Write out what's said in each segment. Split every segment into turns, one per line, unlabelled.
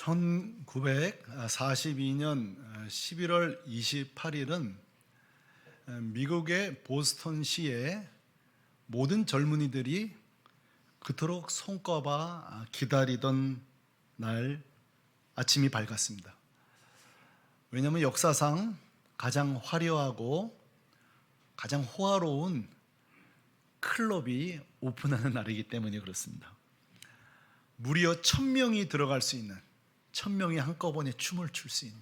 1942년 11월 28일은 미국의 보스턴시에 모든 젊은이들이 그토록 손꼽아 기다리던 날 아침이 밝았습니다. 왜냐하면 역사상 가장 화려하고 가장 호화로운 클럽이 오픈하는 날이기 때문에 그렇습니다. 무려 1000명이 들어갈 수 있는, 1000명이 한꺼번에 춤을 출 수 있는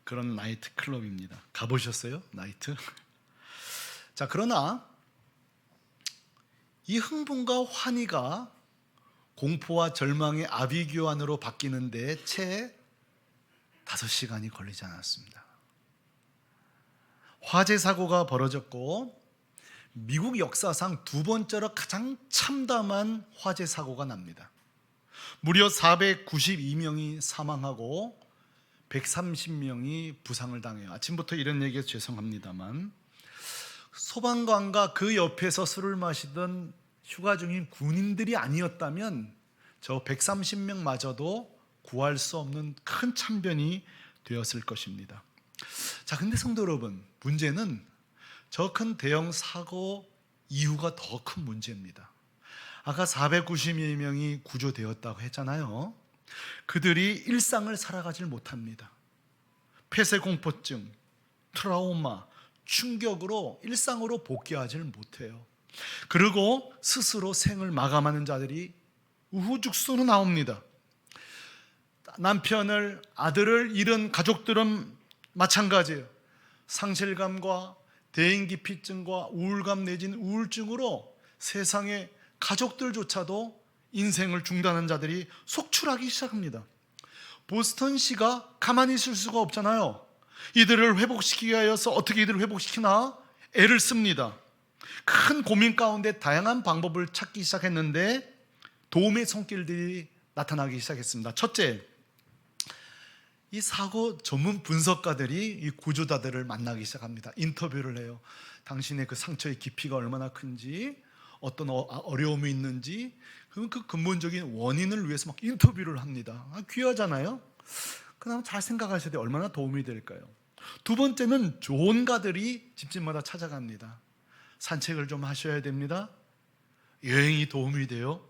그런 나이트 클럽입니다. 가보셨어요? 나이트? 자, 그러나 이 흥분과 환희가 공포와 절망의 아비규환으로 바뀌는데 채 5시간이 걸리지 않았습니다. 화재 사고가 벌어졌고 미국 역사상 두 번째로 가장 참담한 화재 사고가 납니다. 무려 492명이 사망하고 130명이 부상을 당해요. 아침부터 이런 얘기해서 죄송합니다만 소방관과 그 옆에서 술을 마시던 휴가 중인 군인들이 아니었다면 저 130명마저도 구할 수 없는 큰 참변이 되었을 것입니다. 자, 근데 성도 여러분, 문제는 저 큰 대형 사고 이후가 더 큰 문제입니다. 아까 492명이 구조되었다고 했잖아요. 그들이 일상을 살아가질 못합니다. 폐쇄공포증, 트라우마, 충격으로 일상으로 복귀하지를 못해요. 그리고 스스로 생을 마감하는 자들이 우후죽순으로 나옵니다. 남편을, 아들을 잃은 가족들은 마찬가지예요. 상실감과 대인기피증과 우울감 내지는 우울증으로 세상에 가족들조차도 인생을 중단한 자들이 속출하기 시작합니다. 보스턴시가 가만히 있을 수가 없잖아요. 이들을 회복시키기 위해서 어떻게 이들을 회복시키나 애를 씁니다. 큰 고민 가운데 다양한 방법을 찾기 시작했는데 도움의 손길들이 나타나기 시작했습니다. 첫째, 이 사고 전문 분석가들이 이 구조자들을 만나기 시작합니다. 인터뷰를 해요. 당신의 그 상처의 깊이가 얼마나 큰지, 어떤 어려움이 있는지, 그 근본적인 원인을 위해서 막 인터뷰를 합니다. 귀하잖아요. 그다음 잘 생각하셔야 돼요. 얼마나 도움이 될까요? 두 번째는 조언가들이 집집마다 찾아갑니다. 산책을 좀 하셔야 됩니다. 여행이 도움이 돼요.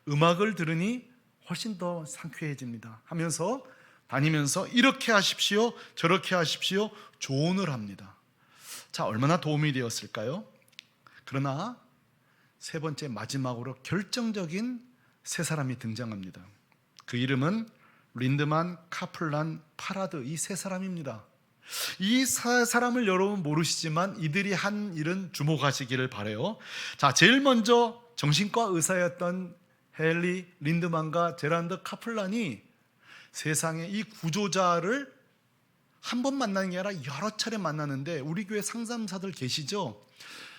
음악을 들으니 훨씬 더 상쾌해집니다. 하면서 다니면서 이렇게 하십시오, 저렇게 하십시오 조언을 합니다. 자, 얼마나 도움이 되었을까요? 그러나 세 번째, 마지막으로 결정적인 세 사람이 등장합니다. 그 이름은 린드만, 카플란, 파라드, 이 세 사람입니다. 이 세 사람을 여러분 모르시지만 이들이 한 일은 주목하시기를 바라요. 자, 제일 먼저 정신과 의사였던 헨리 린드만과 제란드 카플란이 세상에 이 구조자를 한 번 만나는 게 아니라 여러 차례 만나는데, 우리 교회 상담사들 계시죠?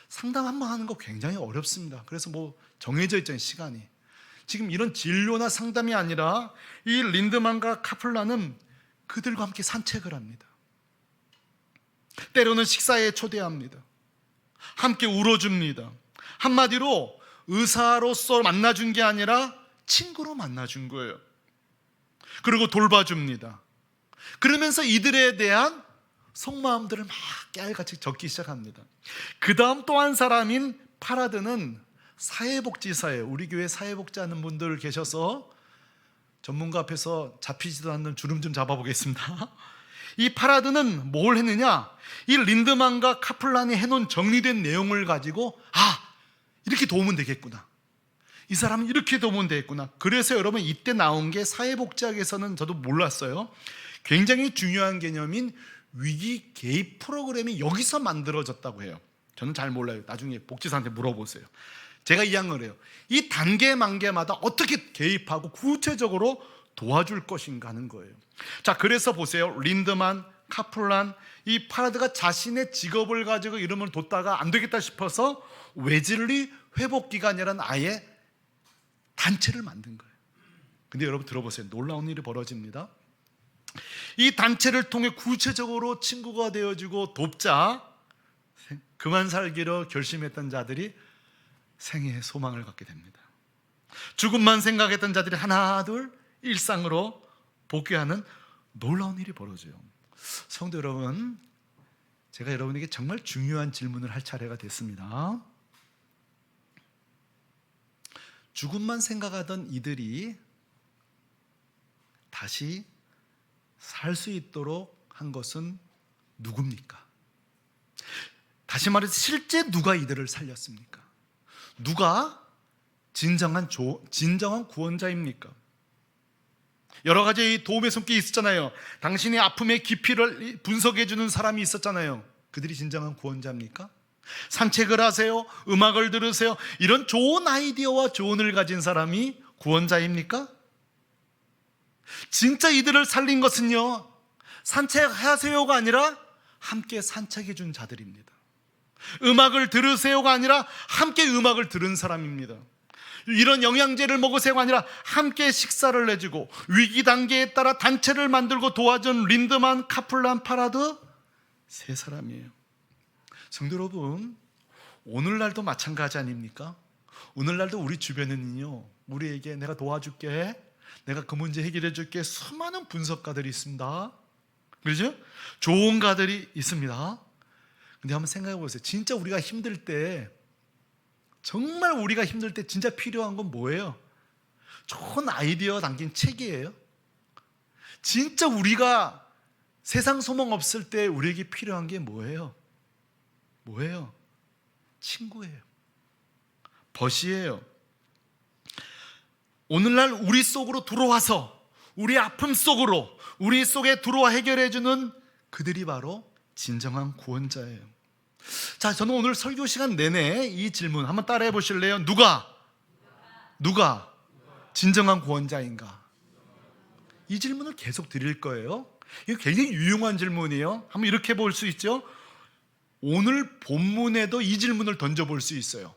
상담 한 번 하는 거 굉장히 어렵습니다. 그래서 정해져 있잖아요, 시간이. 지금 이런 진료나 상담이 아니라 이 린드만과 카플란은 그들과 함께 산책을 합니다. 때로는 식사에 초대합니다. 함께 울어줍니다. 한마디로 의사로서 만나준 게 아니라 친구로 만나준 거예요. 그리고 돌봐줍니다. 그러면서 이들에 대한 속마음들을 막 깨알같이 적기 시작합니다. 그 다음 또 한 사람인 파라드는 사회복지사예요. 우리 교회 사회복지 하는 분들 계셔서 전문가 앞에서 잡히지도 않는 주름 좀 잡아보겠습니다. 이 파라드는 뭘 했느냐, 이 린드만과 카플란이 해놓은 정리된 내용을 가지고 이렇게 도우면 되겠구나, 이 사람은 이렇게 도우면 되겠구나. 그래서 여러분, 이때 나온 게 사회복지학에서는 저도 몰랐어요. 굉장히 중요한 개념인 위기 개입 프로그램이 여기서 만들어졌다고 해요. 저는 잘 몰라요. 나중에 복지사한테 물어보세요. 제가 이야기를 해요. 이 단계 만계마다 어떻게 개입하고 구체적으로 도와줄 것인가 하는 거예요. 자, 그래서 보세요. 린드만, 카플란, 이 파라드가 자신의 직업을 가지고 이름을 뒀다가 안 되겠다 싶어서 웨즐리 회복기관이라는 아예 단체를 만든 거예요. 근데 여러분 들어보세요. 놀라운 일이 벌어집니다. 이 단체를 통해 구체적으로 친구가 되어주고 돕자 그만 살기로 결심했던 자들이 생애의 소망을 갖게 됩니다. 죽음만 생각했던 자들이 하나 둘 일상으로 복귀하는 놀라운 일이 벌어져요. 성도 여러분, 제가 여러분에게 정말 중요한 질문을 할 차례가 됐습니다. 죽음만 생각하던 이들이 다시 살 수 있도록 한 것은 누굽니까? 다시 말해서 실제 누가 이들을 살렸습니까? 누가 진정한 구원자입니까? 여러 가지 도움의 손길이 있었잖아요. 당신의 아픔의 깊이를 분석해 주는 사람이 있었잖아요. 그들이 진정한 구원자입니까? 산책을 하세요, 음악을 들으세요, 이런 좋은 아이디어와 조언을 가진 사람이 구원자입니까? 진짜 이들을 살린 것은요, 산책하세요가 아니라 함께 산책해 준 자들입니다. 음악을 들으세요가 아니라 함께 음악을 들은 사람입니다. 이런 영양제를 먹으세요가 아니라 함께 식사를 내주고, 위기 단계에 따라 단체를 만들고 도와준 린드만, 카플란, 파라드, 세 사람이에요. 성도 여러분, 오늘날도 마찬가지 아닙니까? 오늘날도 우리 주변에는요, 우리에게 내가 도와줄게, 내가 그 문제 해결해 줄게, 수많은 분석가들이 있습니다. 그렇죠? 조언가들이 있습니다. 근데 한번 생각해 보세요. 진짜 우리가 힘들 때, 정말 우리가 힘들 때 진짜 필요한 건 뭐예요? 좋은 아이디어 담긴 책이에요. 진짜 우리가 세상 소망 없을 때 우리에게 필요한 게 뭐예요? 뭐예요? 친구예요. 벗이에요. 오늘날 우리 속으로 들어와서, 우리 아픔 속으로, 우리 속에 들어와 해결해주는 그들이 바로 진정한 구원자예요. 자, 저는 오늘 설교 시간 내내 이 질문 한번 따라해 보실래요? 누가 진정한 구원자인가? 이 질문을 계속 드릴 거예요. 이거 굉장히 유용한 질문이에요. 한번 이렇게 볼 수 있죠. 오늘 본문에도 이 질문을 던져볼 수 있어요.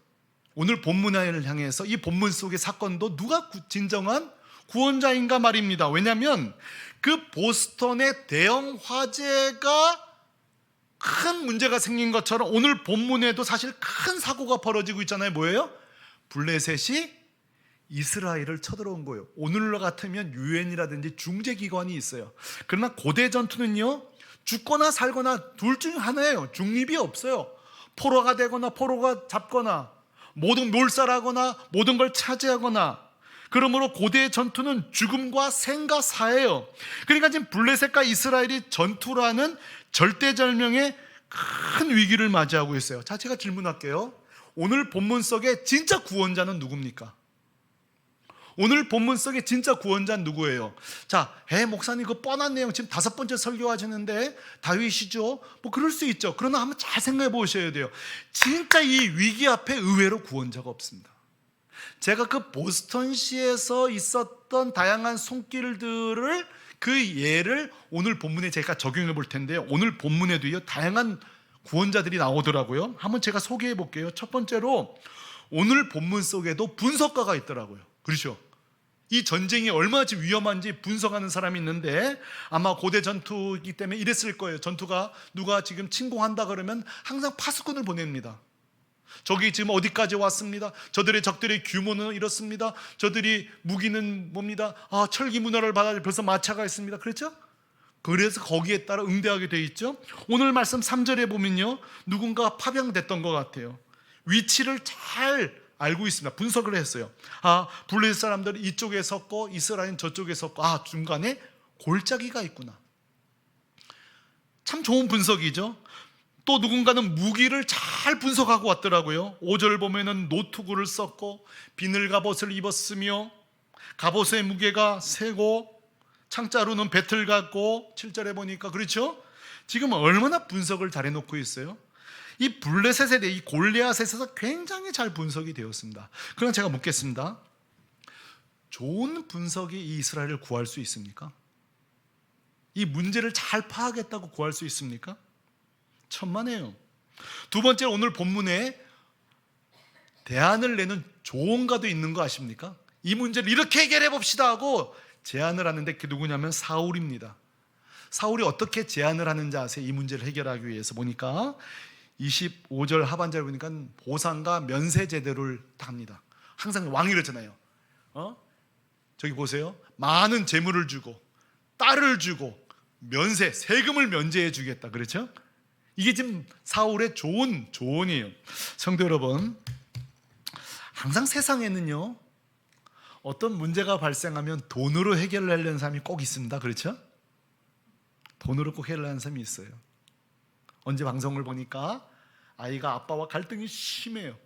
오늘 본문을 향해서 이 본문 속의 사건도 누가 진정한 구원자인가 말입니다. 왜냐하면 그 보스턴의 대형 화재가 큰 문제가 생긴 것처럼 오늘 본문에도 사실 큰 사고가 벌어지고 있잖아요. 뭐예요? 블레셋이 이스라엘을 쳐들어온 거예요. 오늘날 같으면 유엔이라든지 중재기관이 있어요. 그러나 고대 전투는요, 죽거나 살거나 둘 중 하나예요. 중립이 없어요. 포로가 되거나 포로가 잡거나, 모든 몰살하거나 모든 걸 차지하거나. 그러므로 고대 전투는 죽음과 생과 사예요. 그러니까 지금 블레셋과 이스라엘이 전투라는 절대절명의 큰 위기를 맞이하고 있어요. 자, 제가 질문할게요. 오늘 본문 속에 진짜 구원자는 누굽니까? 오늘 본문 속에 진짜 구원자는 누구예요? 자, 목사님 그 뻔한 내용 지금 5번째 설교하시는데 다윗이죠? 뭐 그럴 수 있죠. 그러나 한번 잘 생각해 보셔야 돼요. 진짜 이 위기 앞에 의외로 구원자가 없습니다. 제가 그 보스턴시에서 있었던 다양한 손길들을, 그 예를 오늘 본문에 제가 적용해 볼 텐데요. 오늘 본문에도요, 다양한 구원자들이 나오더라고요. 한번 제가 소개해 볼게요. 첫 번째로 오늘 본문 속에도 분석가가 있더라고요. 그렇죠? 이 전쟁이 얼마나 위험한지 분석하는 사람이 있는데, 아마 고대 전투이기 때문에 이랬을 거예요. 전투가 누가 지금 침공한다 그러면 항상 파수꾼을 보냅니다. 저기 지금 어디까지 왔습니다. 저들의 적들의 규모는 이렇습니다. 저들이 무기는 뭡니다. 철기 문화를 받아 벌써 마차가 있습니다. 그렇죠? 그래서 거기에 따라 응대하게 돼 있죠. 오늘 말씀 3절에 보면요, 누군가 파병됐던 것 같아요. 위치를 잘 알고 있습니다. 분석을 했어요. 블레셋 사람들은 이쪽에 섰고 이스라엘은 저쪽에 섰고, 중간에 골짜기가 있구나. 참 좋은 분석이죠. 또 누군가는 무기를 잘 분석하고 왔더라고요. 5절 보면은 노투구를 썼고 비늘 갑옷을 입었으며 갑옷의 무게가 세고 창자루는 배틀 같고, 7절에 보니까, 그렇죠? 지금 얼마나 분석을 잘 해놓고 있어요. 이 블레셋에 대해, 이 골리앗에 있어서 굉장히 잘 분석이 되었습니다. 그럼 제가 묻겠습니다. 좋은 분석이 이 이스라엘을 구할 수 있습니까? 이 문제를 잘 파악했다고 구할 수 있습니까? 천만에요. 두 번째, 오늘 본문에 대안을 내는 조언가도 있는 거 아십니까? 이 문제를 이렇게 해결해 봅시다 하고 제안을 하는데, 그 누구냐면 사울입니다. 사울이 어떻게 제안을 하는지 아세요? 이 문제를 해결하기 위해서 보니까 25절 하반절 보니까 보상과 면세 제도를 합니다. 항상 왕이 그러잖아요. 저기 보세요. 많은 재물을 주고 딸을 주고 면세, 세금을 면제해 주겠다. 그렇죠? 이게 지금 사울의 조언이에요. 성도 여러분, 항상 세상에는요, 어떤 문제가 발생하면 돈으로 해결하려는 사람이 꼭 있습니다. 그렇죠? 돈으로 꼭 해결하는 사람이 있어요. 언제 방송을 보니까 아이가 아빠와 갈등이 심해요.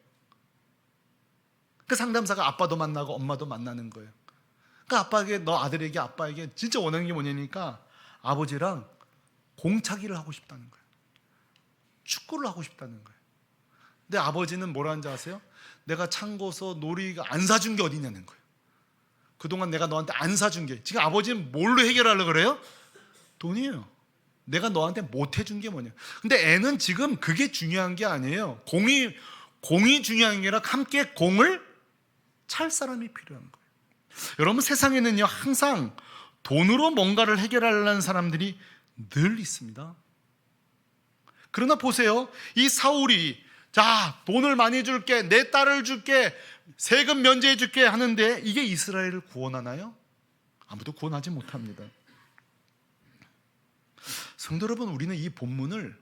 그 상담사가 아빠도 만나고 엄마도 만나는 거예요. 그 아들에게 아빠에게 진짜 원하는 게 뭐냐니까 아버지랑 공차기를 하고 싶다는 거예요. 축구를 하고 싶다는 거예요. 근데 아버지는 뭐라는지 아세요? 내가 창고서 놀이가 안 사준 게 어디냐는 거예요. 그동안 내가 너한테 안 사준 게, 지금 아버지는 뭘로 해결하려고 그래요? 돈이에요. 내가 너한테 못 해준 게 뭐냐. 근데 애는 지금 그게 중요한 게 아니에요. 공이 중요한 게 아니라 함께 공을 찰 사람이 필요한 거예요. 여러분, 세상에는요, 항상 돈으로 뭔가를 해결하려는 사람들이 늘 있습니다. 그러나 보세요, 이 사울이 자, 돈을 많이 줄게, 내 딸을 줄게, 세금 면제해 줄게 하는데 이게 이스라엘을 구원하나요? 아무도 구원하지 못합니다. 성도 여러분, 우리는 이 본문을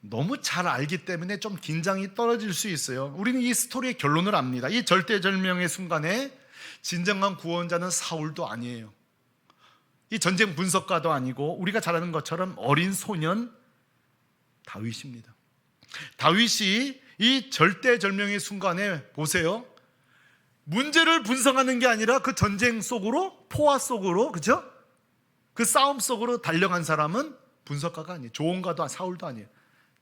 너무 잘 알기 때문에 좀 긴장이 떨어질 수 있어요. 우리는 이 스토리의 결론을 압니다. 이 절대절명의 순간에 진정한 구원자는 사울도 아니에요. 이 전쟁 분석가도 아니고 우리가 잘 아는 것처럼 어린 소년 다윗입니다. 다윗이 이 절대절명의 순간에 보세요, 문제를 분석하는 게 아니라 그 전쟁 속으로, 포화 속으로, 그죠? 그 싸움 속으로 달려간 사람은 분석가가 아니에요. 조언가도 사울도 아니에요.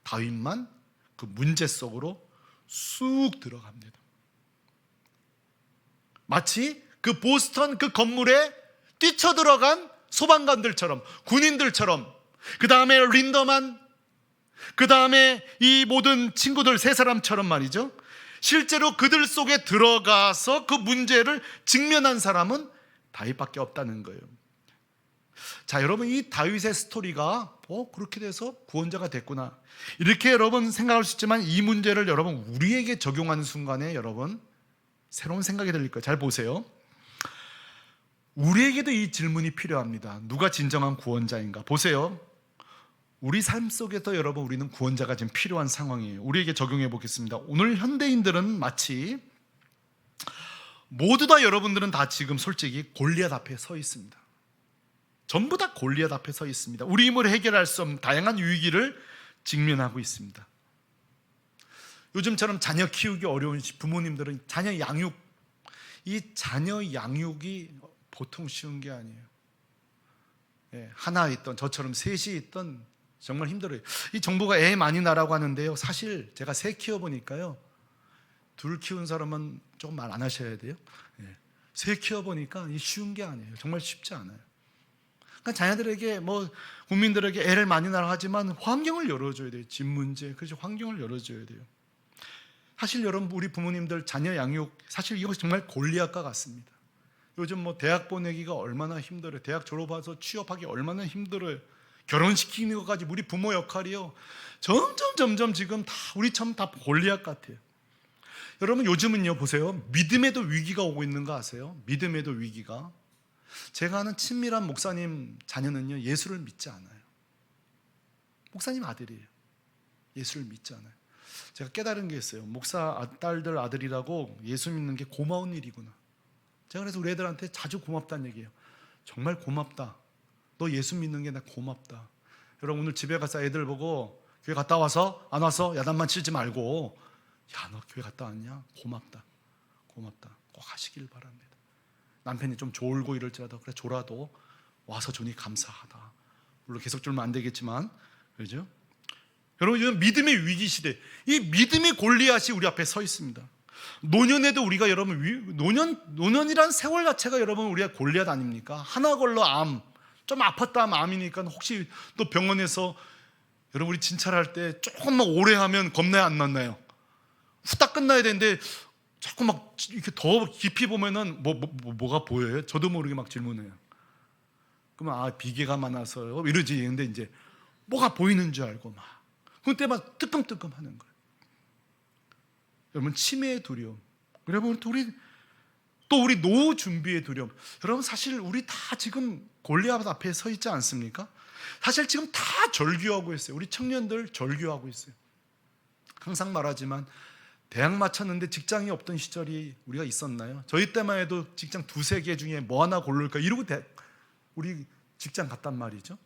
다윗만 그 문제 속으로 쑥 들어갑니다. 마치 그 보스턴 그 건물에 뛰쳐들어간 소방관들처럼, 군인들처럼, 그 다음에 린더만, 그 다음에 이 모든 친구들 세 사람처럼 말이죠. 실제로 그들 속에 들어가서 그 문제를 직면한 사람은 다윗밖에 없다는 거예요. 자, 여러분, 이 다윗의 스토리가 그렇게 돼서 구원자가 됐구나, 이렇게 여러분 생각할 수 있지만, 이 문제를 여러분 우리에게 적용하는 순간에 여러분 새로운 생각이 들릴 거예요. 잘 보세요. 우리에게도 이 질문이 필요합니다. 누가 진정한 구원자인가? 보세요. 우리 삶 속에서 여러분 우리는 구원자가 지금 필요한 상황이에요. 우리에게 적용해 보겠습니다. 오늘 현대인들은 마치 모두 다, 여러분들은 다 지금 솔직히 골리앗 앞에 서 있습니다. 전부 다 골리앗 앞에 서 있습니다. 우리 힘으로 해결할 수 없는 다양한 위기를 직면하고 있습니다. 요즘처럼 자녀 키우기 어려운 부모님들은 자녀 양육이 보통 쉬운 게 아니에요. 하나 있던, 저처럼 셋이 있던 정말 힘들어요. 이 정부가 애 많이 낳으라고 하는데요, 사실 제가 새 키워보니까요, 둘 키운 사람은 조금 말 안 하셔야 돼요. 새 키워보니까 이 쉬운 게 아니에요. 정말 쉽지 않아요. 그러니까 자녀들에게 국민들에게 애를 많이 낳으라 하지만 환경을 열어줘야 돼요. 집 문제, 그래서 환경을 열어줘야 돼요. 사실 여러분, 우리 부모님들 자녀 양육, 사실 이거 정말 골리앗과 같습니다. 요즘 대학 보내기가 얼마나 힘들어요. 대학 졸업해서 취업하기 얼마나 힘들어요. 결혼시키는 것까지 우리 부모 역할이요, 점점 지금 다 우리처럼 다 골리앗 같아요. 여러분, 요즘은요, 보세요, 믿음에도 위기가 오고 있는 거 아세요? 믿음에도 위기가. 제가 아는 친밀한 목사님 자녀는요, 예수를 믿지 않아요. 목사님 아들이에요. 예수를 믿지 않아요. 제가 깨달은 게 있어요. 목사 딸들 아들이라고 예수 믿는 게 고마운 일이구나. 제가 그래서 우리 애들한테 자주 고맙다는 얘기해요. 정말 고맙다. 너 예수 믿는 게 나 고맙다. 여러분, 오늘 집에 가서 애들 보고 교회 갔다 와서 안 와서 야단만 치지 말고, 야, 너 교회 갔다 왔냐? 고맙다. 꼭 하시길 바랍니다. 남편이 좀 졸고 이럴지라도, 그래 졸아도 와서 주니 감사하다. 물론 계속 졸면 안 되겠지만, 그렇죠? 여러분, 이건 믿음의 위기 시대, 이 믿음의 골리앗이 우리 앞에 서 있습니다. 노년에도 우리가, 여러분, 노년이란 세월 자체가 여러분 우리가 골리앗 아닙니까? 하나 걸러 좀 아팠다 하면 암이니까, 혹시 또 병원에서 여러분 우리 진찰할 때 조금만 오래 하면 겁나요, 안 났나요? 후딱 끝나야 되는데 조금 막 이렇게 더 깊이 보면은 뭐가 보여요? 저도 모르게 막 질문해요. 그러면 비계가 많아서요 이러지. 근데 이제 뭐가 보이는 줄 알고 그때 막 뜨끔뜨끔 하는 거예요. 여러분, 치매의 두려움. 여러분, 또 우리 노후 준비의 두려움. 여러분 사실 우리 다 지금 골리앗 앞에 서 있지 않습니까? 사실 지금 다 절규하고 있어요. 우리 청년들 절규하고 있어요. 항상 말하지만 대학 마쳤는데 직장이 없던 시절이 우리가 있었나요? 저희 때만 해도 직장 두세 개 중에 뭐 하나 고를까 이러고 우리 직장 갔단 말이죠.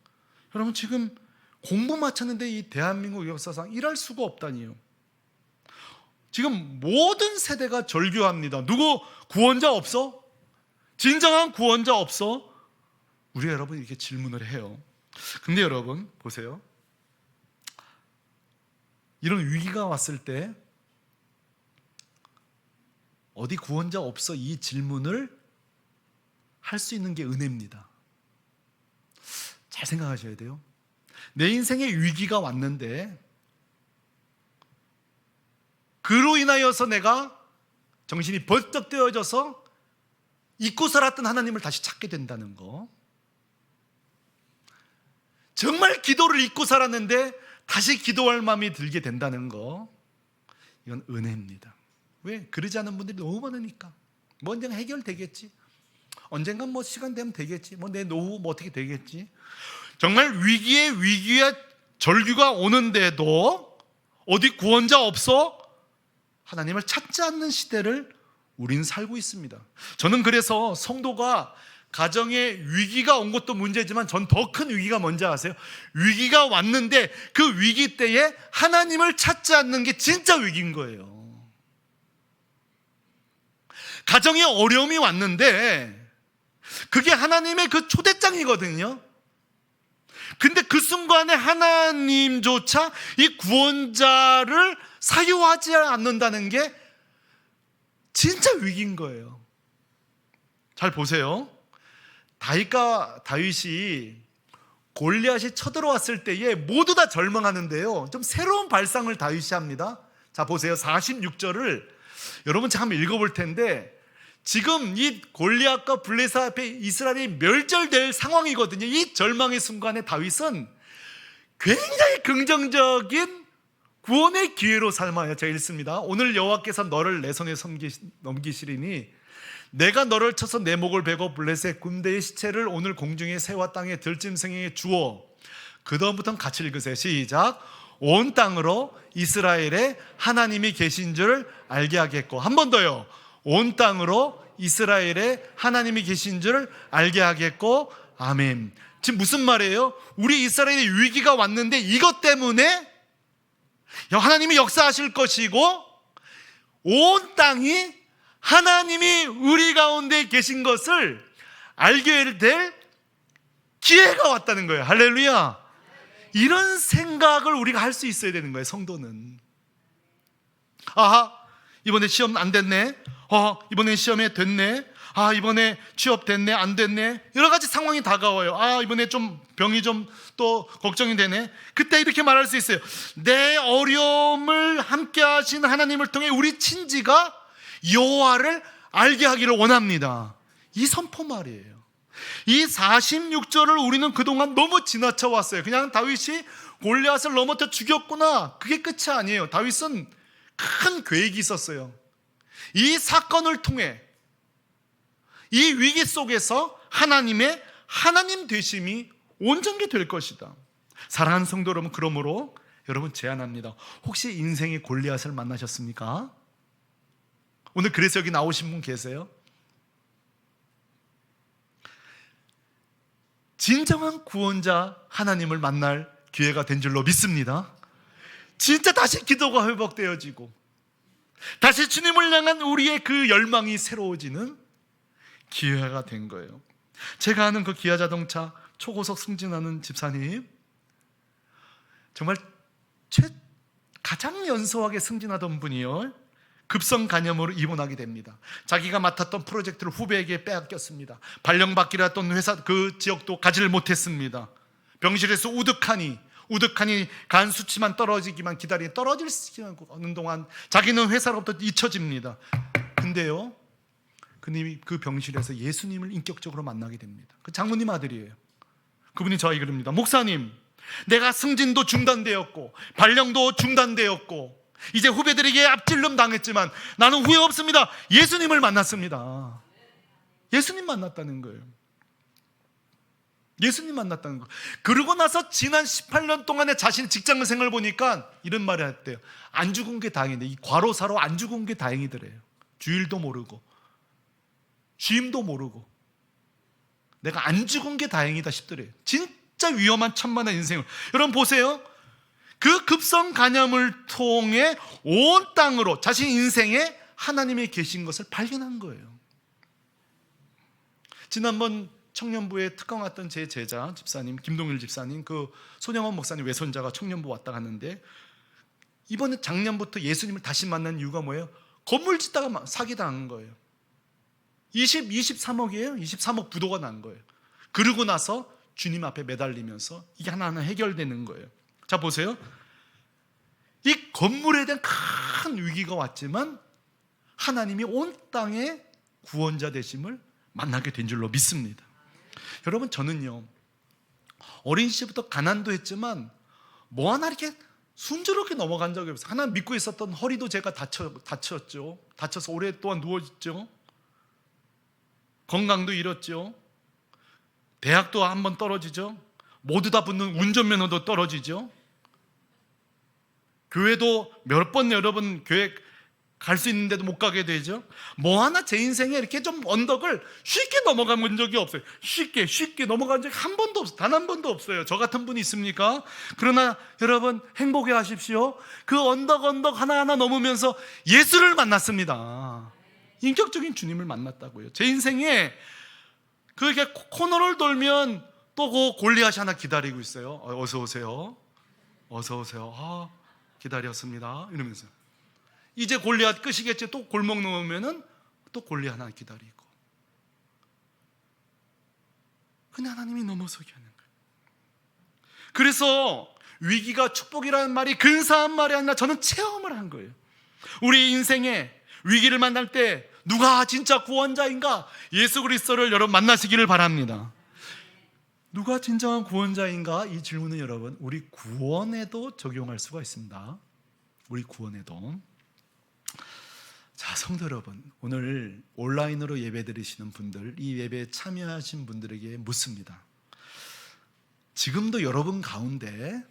여러분 지금 공부 마쳤는데 이 대한민국 역사상 일할 수가 없다니요. 지금 모든 세대가 절규합니다. 누구 구원자 없어? 진정한 구원자 없어? 우리 여러분 이렇게 질문을 해요. 근데 여러분 보세요. 이런 위기가 왔을 때 어디 구원자 없어? 이 질문을 할 수 있는 게 은혜입니다. 잘 생각하셔야 돼요. 내 인생에 위기가 왔는데 그로 인하여서 내가 정신이 벌떡 뜨어져서 잊고 살았던 하나님을 다시 찾게 된다는 거, 정말 기도를 잊고 살았는데 다시 기도할 마음이 들게 된다는 거, 이건 은혜입니다. 왜? 그러지 않은 분들이 너무 많으니까. 뭐 언젠가 해결되겠지, 언젠가 뭐 시간 되면 되겠지, 뭐 내 노후 뭐 어떻게 되겠지. 정말 위기에 절규가 오는데도 어디 구원자 없어? 하나님을 찾지 않는 시대를 우리는 살고 있습니다. 저는 그래서 성도가 가정에 위기가 온 것도 문제지만 전 더 큰 위기가 뭔지 아세요? 위기가 왔는데 그 위기 때에 하나님을 찾지 않는 게 진짜 위기인 거예요. 가정에 어려움이 왔는데 그게 하나님의 그 초대장이거든요. 근데 그 순간에 하나님조차 이 구원자를 사유하지 않는다는 게 진짜 위기인 거예요. 잘 보세요. 다윗이 골리앗이 쳐들어왔을 때에 모두 다 절망하는데요, 좀 새로운 발상을 다윗이 합니다. 자 보세요. 46절을 여러분 잠깐 읽어볼 텐데, 지금 이 골리앗과 블레셋 앞에 이스라엘이 멸절될 상황이거든요. 이 절망의 순간에 다윗은 굉장히 긍정적인 구원의 기회로 삼아요. 제가 읽습니다. 오늘 여호와께서 너를 내 손에 넘기시리니 내가 너를 쳐서 내 목을 베고 블레셋 군대의 시체를 오늘 공중의 새와 땅의 들짐승에게 주어. 그 다음부터는 같이 읽으세요. 시작. 온 땅으로 이스라엘에 하나님이 계신 줄 알게 하겠고. 한 번 더요. 온 땅으로 이스라엘에 하나님이 계신 줄 알게 하겠고. 아멘. 지금 무슨 말이에요? 우리 이스라엘에 위기가 왔는데 이것 때문에 하나님이 역사하실 것이고 온 땅이 하나님이 우리 가운데 계신 것을 알게 될 기회가 왔다는 거예요. 할렐루야. 이런 생각을 우리가 할 수 있어야 되는 거예요. 성도는. 아하, 이번에 시험 안 됐네. 이번에 시험에 됐네. 이번에 취업 됐네, 안 됐네. 여러 가지 상황이 다가와요. 이번에 좀 병이 좀 또 걱정이 되네. 그때 이렇게 말할 수 있어요. 내 어려움을 함께 하신 하나님을 통해 우리 친지가 여호와를 알게 하기를 원합니다. 이 선포 말이에요. 이 46절을 우리는 그동안 너무 지나쳐 왔어요. 그냥 다윗이 골리앗을 넘어져 죽였구나, 그게 끝이 아니에요. 다윗은 큰 계획이 있었어요. 이 사건을 통해 이 위기 속에서 하나님의 하나님 되심이 온전히 될 것이다. 사랑하는 성도 여러분, 그러므로 여러분 제안합니다. 혹시 인생의 골리앗을 만나셨습니까? 오늘 그래서 여기 나오신 분 계세요? 진정한 구원자 하나님을 만날 기회가 된 줄로 믿습니다. 진짜 다시 기도가 회복되어지고 다시 주님을 향한 우리의 그 열망이 새로워지는 기회가 된 거예요. 제가 아는 그 기아 자동차 초고속 승진하는 집사님, 정말 가장 연소하게 승진하던 분이요, 급성 간염으로 입원하게 됩니다. 자기가 맡았던 프로젝트를 후배에게 빼앗겼습니다. 발령받기로 했던 회사 그 지역도 가지를 못했습니다. 병실에서 우득하니 간 수치만 떨어지기만 기다리니 떨어질 수 없는 동안 자기는 회사로부터 잊혀집니다. 근데요, 그님이 그 병실에서 예수님을 인격적으로 만나게 됩니다. 그 장모님 아들이에요. 그분이 저에게 그럽니다. 목사님, 내가 승진도 중단되었고 발령도 중단되었고 이제 후배들에게 앞질름 당했지만 나는 후회 없습니다. 예수님을 만났습니다. 예수님 만났다는 거예요. 예수님 만났다는 거. 그러고 나서 지난 18년 동안의 자신의 직장 생활을 보니까 이런 말을 했대요. 안 죽은 게 다행이네. 이 과로사로 안 죽은 게 다행이더래요. 주일도 모르고 쉼도 모르고 내가 안 죽은 게 다행이다 싶더래요. 진짜 위험한 천만의 인생을. 여러분 보세요. 그 급성 간염을 통해 온 땅으로 자신 인생에 하나님이 계신 것을 발견한 거예요. 지난번 청년부에 특강 왔던 제 제자 집사님 김동일 집사님, 그 손영원 목사님 외손자가 청년부 왔다 갔는데 이번에 작년부터 예수님을 다시 만난 이유가 뭐예요? 건물 짓다가 사기당한 거예요. 23억이에요. 23억 부도가 난 거예요. 그러고 나서 주님 앞에 매달리면서 이게 하나하나 해결되는 거예요. 자 보세요. 이 건물에 대한 큰 위기가 왔지만 하나님이 온 땅의 구원자 되심을 만나게 된 줄로 믿습니다. 여러분 저는요 어린 시절부터 가난도 했지만 뭐 하나 이렇게 순조롭게 넘어간 적이 없어요. 하나 믿고 있었던 허리도 제가 다쳤죠. 다쳐서 오랫동안 누워있죠. 건강도 잃었죠. 대학도 한번 떨어지죠. 모두 다 붙는 운전면허도 떨어지죠. 교회도 몇 번 여러 번 교회 갈 수 있는데도 못 가게 되죠. 뭐 하나 제 인생에 이렇게 좀 언덕을 쉽게 넘어간 적이 없어요. 쉽게 넘어간 적이 한 번도 없어요. 단 한 번도 없어요. 저 같은 분이 있습니까? 그러나 여러분 행복해 하십시오. 그 언덕 하나하나 넘으면서 예수를 만났습니다. 인격적인 주님을 만났다고요. 제 인생에 그렇게 코너를 돌면 또 그 골리앗이 하나 기다리고 있어요. 어서 오세요. 어서 오세요. 기다렸습니다. 이러면서 이제 골리앗 끝이겠지. 또 골목 넘으면은 또 골리앗 하나 기다리고. 근데 하나님이 넘어서게 하는 거예요. 그래서 위기가 축복이라는 말이 근사한 말이 아니라 저는 체험을 한 거예요. 우리 인생에 위기를 만날 때 누가 진짜 구원자인가? 예수 그리스도를 여러분 만나시기를 바랍니다. 누가 진정한 구원자인가? 이 질문은 여러분 우리 구원에도 적용할 수가 있습니다. 우리 구원에도. 자, 성도 여러분, 오늘 온라인으로 예배 드리시는 분들, 이 예배에 참여하신 분들에게 묻습니다. 지금도 여러분 가운데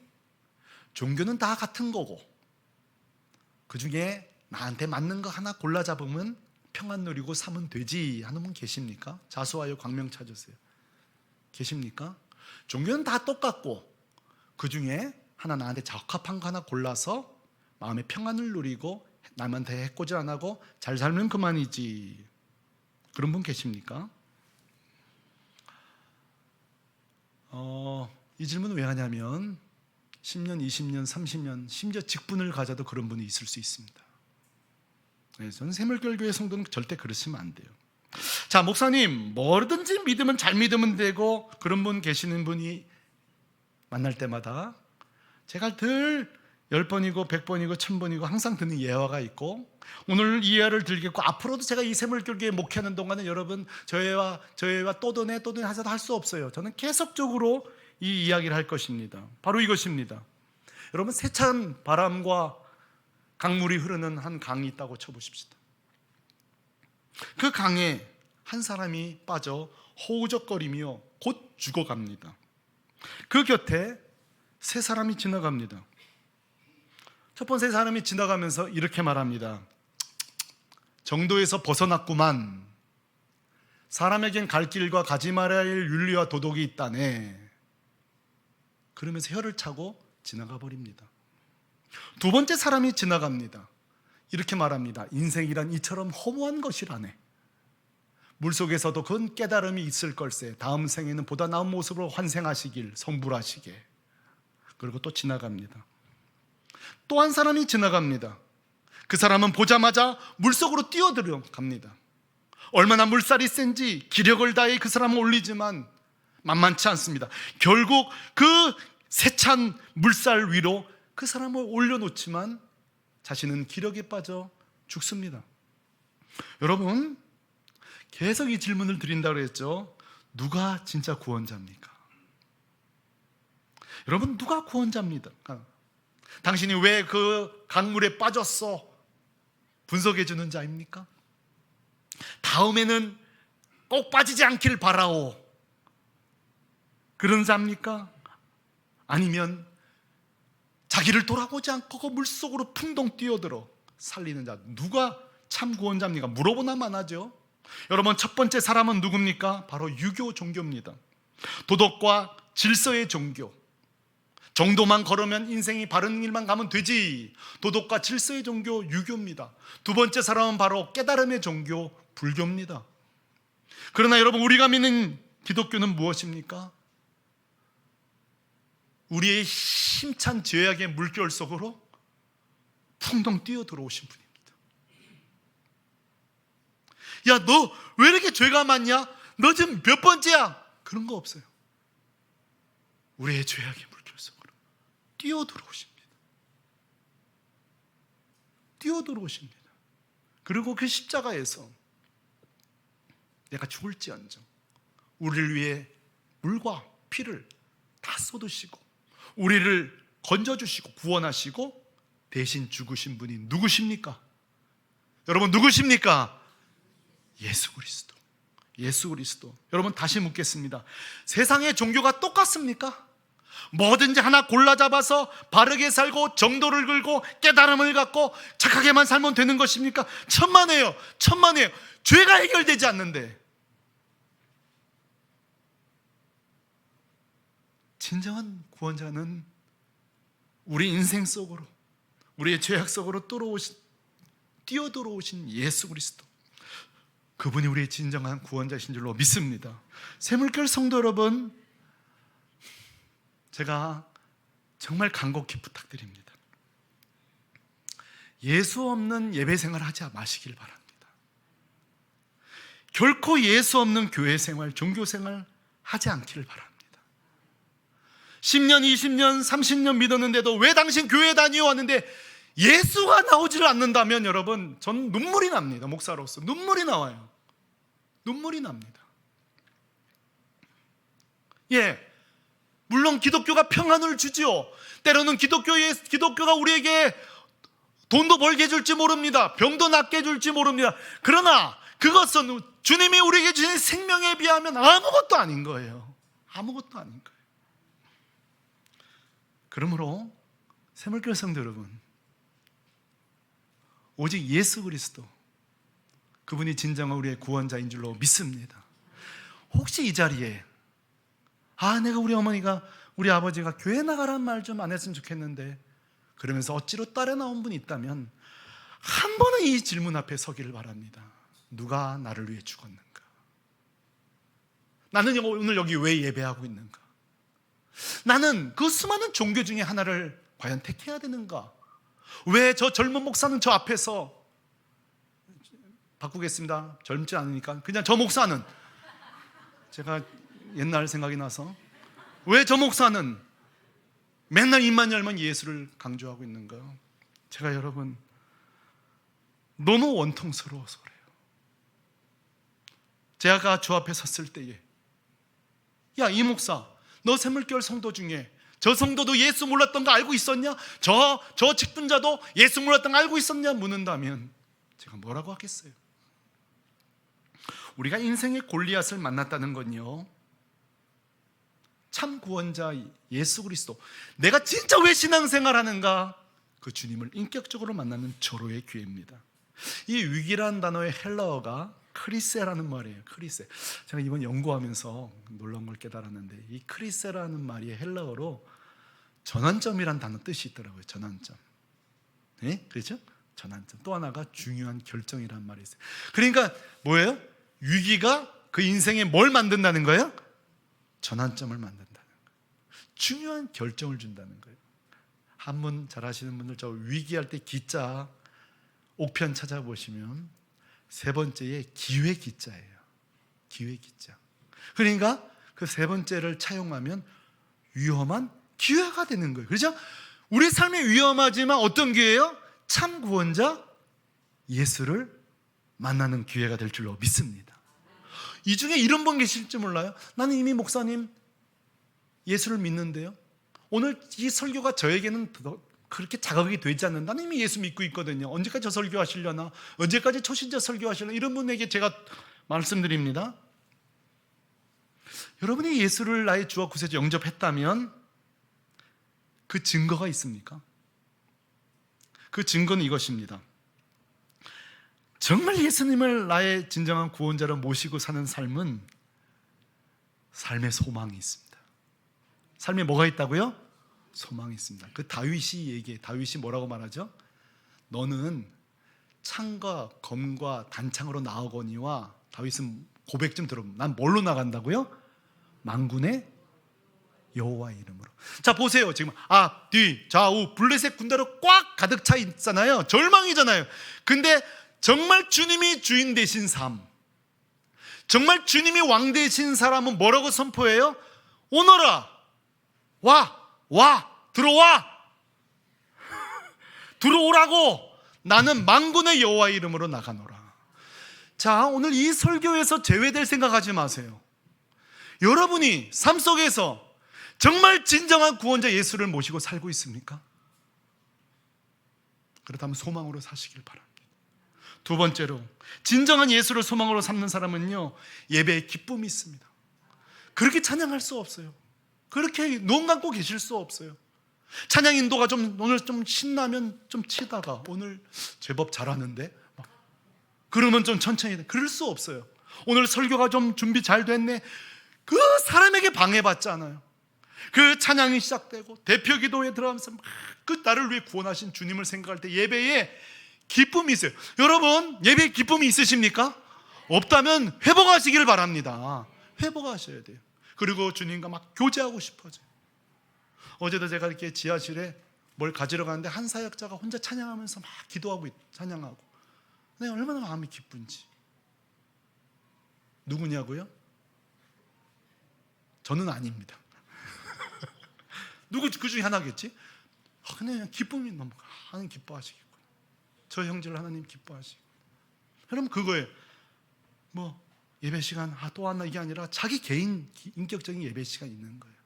종교는 다 같은 거고 그 중에 나한테 맞는 거 하나 골라 잡으면 평안 누리고 사면 되지 하는 분 계십니까? 자수하여 광명 찾으세요. 계십니까? 종교는 다 똑같고 그 중에 하나 나한테 적합한 거 하나 골라서 마음의 평안을 누리고 남한테 해코지 안 하고 잘 살면 그만이지. 그런 분 계십니까? 이 질문은 왜 하냐면 10년, 20년, 30년 심지어 직분을 가져도 그런 분이 있을 수 있습니다. 저는 새물결교회 성도는 절대 그러시면 안 돼요. 자, 목사님 뭐든지 믿으면 잘 믿으면 되고 그런 분 계시는 분이 만날 때마다 제가 늘 10번이고 100번이고 1000번이고 항상 듣는 예화가 있고 오늘 이 예화를 들겠고 앞으로도 제가 이 새물결교회 목회하는 동안은 여러분 저희와 또드네 하셔도 할 수 없어요. 저는 계속적으로 이 이야기를 할 것입니다. 바로 이것입니다. 여러분 세찬 바람과 강물이 흐르는 한 강이 있다고 쳐보십시다. 그 강에 한 사람이 빠져 허우적거리며 곧 죽어갑니다. 그 곁에 세 사람이 지나갑니다. 첫 번째 사람이 지나가면서 이렇게 말합니다. 정도에서 벗어났구만. 사람에겐 갈 길과 가지 말아야 할 윤리와 도덕이 있다네. 그러면서 혀를 차고 지나가 버립니다. 두 번째 사람이 지나갑니다. 이렇게 말합니다. 인생이란 이처럼 허무한 것이라네. 물속에서도 그건 깨달음이 있을 걸세. 다음 생에는 보다 나은 모습으로 환생하시길 성불하시게. 그리고 또 지나갑니다. 또 한 사람이 지나갑니다. 그 사람은 보자마자 물속으로 뛰어들어갑니다. 얼마나 물살이 센지 기력을 다해 그 사람을 올리지만 만만치 않습니다. 결국 그 세찬 물살 위로 그 사람을 올려놓지만 자신은 기력에 빠져 죽습니다. 여러분 계속 이 질문을 드린다고 했죠. 누가 진짜 구원자입니까? 여러분 누가 구원자입니까? 당신이 왜 그 강물에 빠졌어? 분석해 주는 자입니까? 다음에는 꼭 빠지지 않길 바라오. 그런 자입니까? 아니면 자기를 돌아보지 않고 그 물속으로 풍덩 뛰어들어 살리는 자, 누가 참 구원자입니까? 물어보나만 하죠. 여러분, 첫 번째 사람은 누굽니까? 바로 유교 종교입니다. 도덕과 질서의 종교. 정도만 걸으면 인생이 바른 길만 가면 되지. 도덕과 질서의 종교 유교입니다. 두 번째 사람은 바로 깨달음의 종교 불교입니다. 그러나 여러분, 우리가 믿는 기독교는 무엇입니까? 우리의 힘찬 죄악의 물결 속으로 풍덩 뛰어 들어오신 분입니다. 야, 너 왜 이렇게 죄가 많냐? 너 지금 몇 번째야? 그런 거 없어요. 우리의 죄악의 물결 속으로 뛰어 들어오십니다. 뛰어 들어오십니다. 그리고 그 십자가에서 내가 죽을지언정 우리를 위해 물과 피를 다 쏟으시고 우리를 건져주시고 구원하시고 대신 죽으신 분이 누구십니까? 여러분, 누구십니까? 예수 그리스도. 예수 그리스도. 여러분, 다시 묻겠습니다. 세상의 종교가 똑같습니까? 뭐든지 하나 골라 잡아서 바르게 살고 정도를 걸고 깨달음을 갖고 착하게만 살면 되는 것입니까? 천만에요. 천만에요. 죄가 해결되지 않는데. 진정한 구원자는 우리 인생 속으로, 우리의 죄악 속으로 뛰어들어오신 예수 그리스도, 그분이 우리의 진정한 구원자이신 줄로 믿습니다. 새물결 성도 여러분, 제가 정말 간곡히 부탁드립니다. 예수 없는 예배 생활 하지 마시길 바랍니다. 결코 예수 없는 교회 생활, 종교 생활 하지 않기를 바랍니다. 10년, 20년, 30년 믿었는데도 왜 당신 교회 다녀왔는데 예수가 나오지를 않는다면 여러분, 전 눈물이 납니다. 목사로서 눈물이 나와요. 눈물이 납니다. 예, 물론 기독교가 평안을 주지요. 때로는 기독교가 우리에게 돈도 벌게 해줄지 모릅니다. 병도 낫게 해줄지 모릅니다. 그러나 그것은 주님이 우리에게 주신 생명에 비하면 아무것도 아닌 거예요. 아무것도 아닌 거예요. 그러므로 새물결 성도 여러분, 오직 예수 그리스도, 그분이 진정한 우리의 구원자인 줄로 믿습니다. 혹시 이 자리에 내가 우리 어머니가, 우리 아버지가 교회 나가란 말 좀 안 했으면 좋겠는데, 그러면서 억지로 따라 나온 분이 있다면 한 번은 이 질문 앞에 서기를 바랍니다. 누가 나를 위해 죽었는가? 나는 오늘 여기 왜 예배하고 있는가? 나는 그 수많은 종교 중에 하나를 과연 택해야 되는가? 왜 저 젊은 목사는 저 앞에서, 바꾸겠습니다. 젊지 않으니까 그냥 저 목사는, 제가 옛날 생각이 나서, 왜 저 목사는 맨날 입만 열면 예수를 강조하고 있는가? 제가 여러분 너무 원통스러워서 그래요. 제가 주 앞에 섰을 때에, 야, 이 목사, 너 새물결 성도 중에 저 성도도 예수 몰랐던 거 알고 있었냐? 저 직분자도 예수 몰랐던 거 알고 있었냐? 묻는다면 제가 뭐라고 하겠어요? 우리가 인생의 골리앗을 만났다는 건요, 참 구원자 예수 그리스도, 내가 진짜 왜 신앙생활 하는가? 그 주님을 인격적으로 만나는 절호의 기회입니다. 이 위기라는 단어의 헬라어가 크리세라는 말이에요. 크리세. 제가 이번 연구하면서 놀라운 걸 깨달았는데, 이 크리세라는 말이 헬라어로 전환점이란 단어 뜻이 있더라고요. 전환점. 네? 그렇죠? 전환점. 또 하나가 중요한 결정이라는 말이 있어요. 그러니까 뭐예요? 위기가 그 인생에 뭘 만든다는 거예요? 전환점을 만든다는 거예요. 중요한 결정을 준다는 거예요. 한문 잘 하시는 분들, 저 위기할 때 기자 옥편 찾아보시면 세 번째에 기회 기자예요. 기회 기자. 그러니까 그 세 번째를 차용하면 위험한 기회가 되는 거예요. 그렇죠? 우리 삶이 위험하지만 어떤 기회예요? 참 구원자 예수를 만나는 기회가 될 줄로 믿습니다. 이 중에 이런 분 계실지 몰라요. 나는 이미 목사님 예수를 믿는데요, 오늘 이 설교가 저에게는 그렇게 자극이 되지 않는다. 나는 이미 예수 믿고 있거든요. 언제까지 저 설교하시려나? 언제까지 초신자 설교하시려나? 이런 분에게 제가 말씀드립니다. 여러분이 예수를 나의 주와 구세주 영접했다면 그 증거가 있습니까? 그 증거는 이것입니다. 정말 예수님을 나의 진정한 구원자로 모시고 사는 삶은 삶의 소망이 있습니다. 삶에 뭐가 있다고요? 소망이 있습니다. 그 다윗이 뭐라고 말하죠? 너는 창과 검과 단창으로 나아거니와, 다윗은 고백 좀 들어보면 난 뭘로 나간다고요? 만군의 여호와의 이름으로. 자, 보세요. 지금 앞, 뒤, 좌우 블레셋 군대로 꽉 가득 차 있잖아요. 절망이잖아요. 근데 정말 주님이 주인 되신 삶, 정말 주님이 왕 되신 사람은 뭐라고 선포해요? 오너라, 들어와, 들어오라고. 나는 만군의 여호와의 이름으로 나가노라. 자, 오늘 이 설교에서 제외될 생각하지 마세요. 여러분이 삶 속에서 정말 진정한 구원자 예수를 모시고 살고 있습니까? 그렇다면 소망으로 사시길 바랍니다. 두 번째로, 진정한 예수를 소망으로 삼는 사람은요, 예배에 기쁨이 있습니다. 그렇게 찬양할 수 없어요. 그렇게 눈 감고 계실 수 없어요. 찬양 인도가 오늘 좀 신나면 좀 치다가 오늘 제법 잘하는데 그러면 좀 천천히 해. 그럴 수 없어요. 오늘 설교가 좀 준비 잘 됐네. 그 사람에게 방해받잖아요. 그 찬양이 시작되고 대표 기도에 들어가면서 막 그 나를 위해 구원하신 주님을 생각할 때 예배에 기쁨이 있어요. 여러분, 예배에 기쁨이 있으십니까? 없다면 회복하시길 바랍니다. 회복하셔야 돼요. 그리고 주님과 막 교제하고 싶어져요. 어제도 제가 이렇게 지하실에 뭘 가지러 가는데 한 사역자가 혼자 찬양하면서 막 기도하고 찬양하고, 내가 얼마나 마음이 기쁜지. 누구냐고요? 저는 아닙니다. 누구 그 중에 하나겠지? 그냥 기쁨이 너무, 하나님 기뻐하시겠구나. 저 형제를 하나님 기뻐하시고. 여러분, 그거예요. 뭐 예배 시간 또 왔나, 이게 아니라 자기 개인 인격적인 예배 시간이 있는 거예요.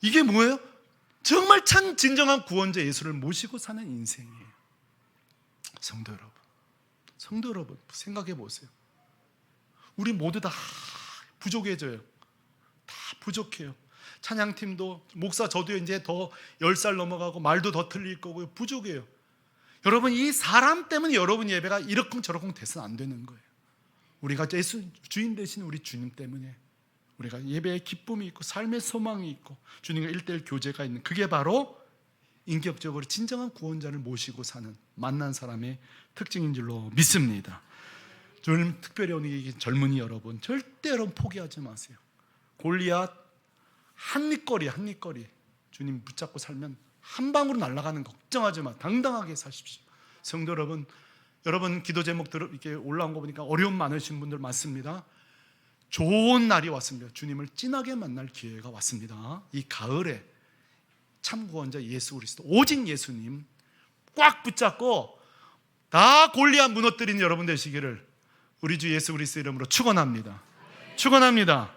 이게 뭐예요? 정말 참 진정한 구원자 예수를 모시고 사는 인생이에요. 성도 여러분 생각해 보세요. 우리 모두 다 부족해져요. 다 부족해요. 찬양팀도, 목사 저도 이제 더 10살 넘어가고 말도 더 틀릴 거고요. 부족해요. 여러분, 이 사람 때문에 여러분 예배가 이러쿵저러쿵 돼서는 안 되는 거예요. 우리가 예수 주인 되신 우리 주님 때문에 우리가 예배에 기쁨이 있고 삶의 소망이 있고 주님과 1:1 교제가 있는, 그게 바로 인격적으로 진정한 구원자를 모시고 사는, 만난 사람의 특징인 줄로 믿습니다. 저는 특별히 오늘 이 젊은이 여러분, 절대 여러분 포기하지 마세요. 골리앗 한 입거리 주님 붙잡고 살면 한 방으로 날아가는 거 걱정하지 마. 당당하게 사십시오. 성도 여러분, 기도 제목 이렇게 올라온 거 보니까 어려움 많으신 분들 많습니다. 좋은 날이 왔습니다. 주님을 진하게 만날 기회가 왔습니다. 이 가을에 참 구원자 예수 그리스도, 오직 예수님 꽉 붙잡고 다 골리앗 무너뜨리는 여러분 되시기를 우리 주 예수 그리스도 이름으로 축원합니다. 축원합니다.